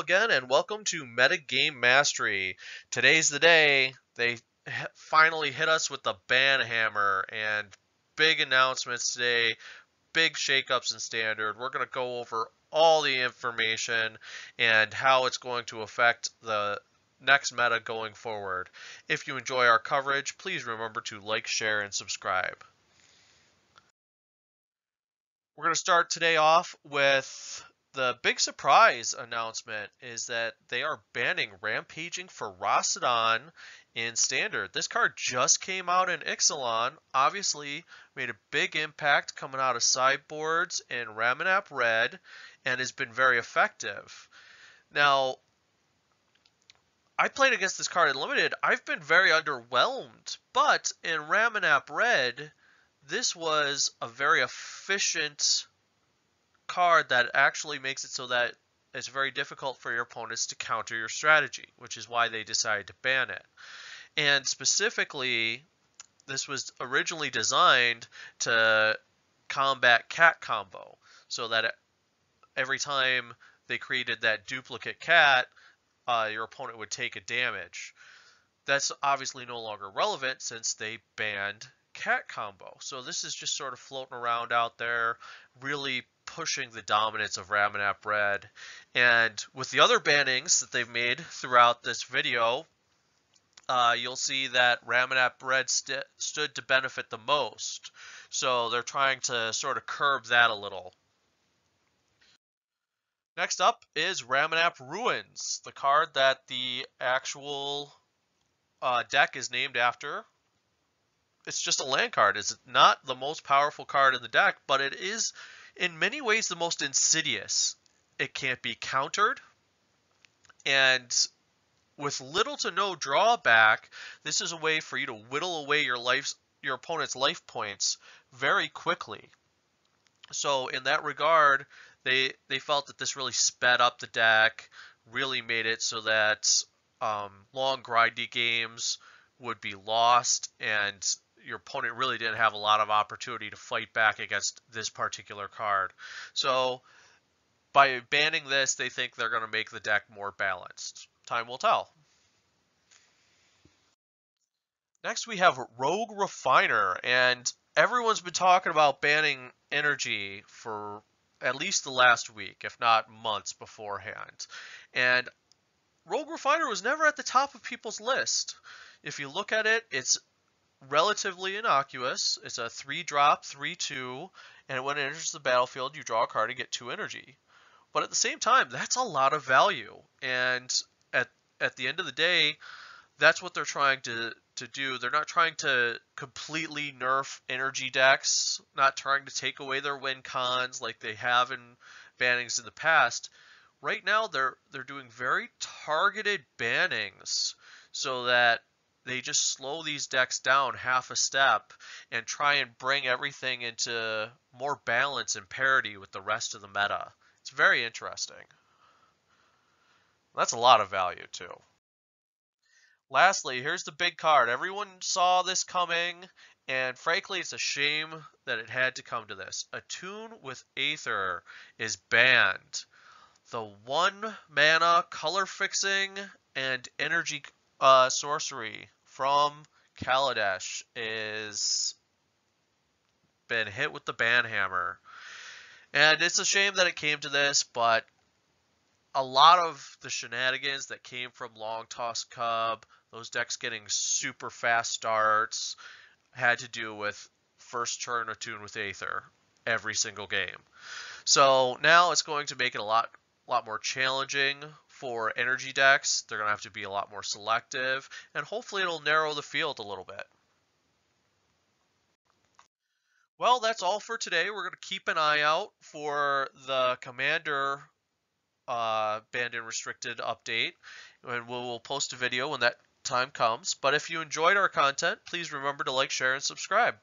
again, and welcome to Metagame Mastery. Today's the day. They finally hit us with the ban hammer, and big announcements today, big shakeups in Standard. We're going to go over all the information and how it's going to affect the next meta going forward. If you enjoy our coverage, please remember to like, share, and subscribe. We're going to start today off with the big surprise announcement is that they are banning Rampaging for Rostodon in Standard. This card just came out in Ixalan, obviously made a big impact coming out of sideboards in Ramen App Red, and has been very effective. Now, I played against this card in Limited. I've been very underwhelmed, but in Ramen App Red, this was a very efficient card that actually makes it so that it's very difficult for your opponents to counter your strategy, which is why they decided to ban it. And specifically, this was originally designed to combat cat combo, so that every time they created that duplicate cat, your opponent would take a damage. That's obviously no longer relevant since they banned cat combo. So this is just sort of floating around out there, really pushing the dominance of Ramen App Red. And with the other bannings that they've made throughout this video, you'll see that Ramen App Red stood to benefit the most. So they're trying to sort of curb that a little. Next up is Ramen App Ruins, the card that the actual deck is named after. It's just a land card. It's not the most powerful card in the deck, but it is in many ways the most insidious. It can't be countered, and with little to no drawback, this is a way for you to whittle away your opponent's life points very quickly. So in that regard, they felt that this really sped up the deck, really made it so that long grindy games would be lost, and your opponent really didn't have a lot of opportunity to fight back against this particular card. So by banning this, they think they're going to make the deck more balanced. Time will tell. Next we have Rogue Refiner, and everyone's been talking about banning energy for at least the last week, if not months beforehand. And Rogue Refiner was never at the top of people's list. If you look at it, it's relatively innocuous. It's a 3-drop, 3/2, and when it enters the battlefield, you draw a card and get 2 energy. But at the same time, that's a lot of value. And at the end of the day, that's what they're trying to do. They're not trying to completely nerf energy decks, not trying to take away their win cons like they have in bannings in the past. Right now, they're doing very targeted bannings so that they just slow these decks down half a step and try and bring everything into more balance and parity with the rest of the meta. It's very interesting. That's a lot of value too. Lastly, here's the big card. Everyone saw this coming, and frankly, it's a shame that it had to come to this. Attune with Aether is banned. The 1-mana color fixing and energy sorcery from Kaladesh is been hit with the ban hammer. And it's a shame that it came to this, but a lot of the shenanigans that came from Long Toss Cub, those decks getting super fast starts, had to do with first turn Attune with Aether every single game. So now it's going to make it a lot more challenging for energy decks. They're going to have to be a lot more selective, and hopefully it'll narrow the field a little bit. Well, that's all for today. We're going to keep an eye out for the Commander banned and restricted update, and we'll post a video when that time comes. But if you enjoyed our content, please remember to like, share, and subscribe.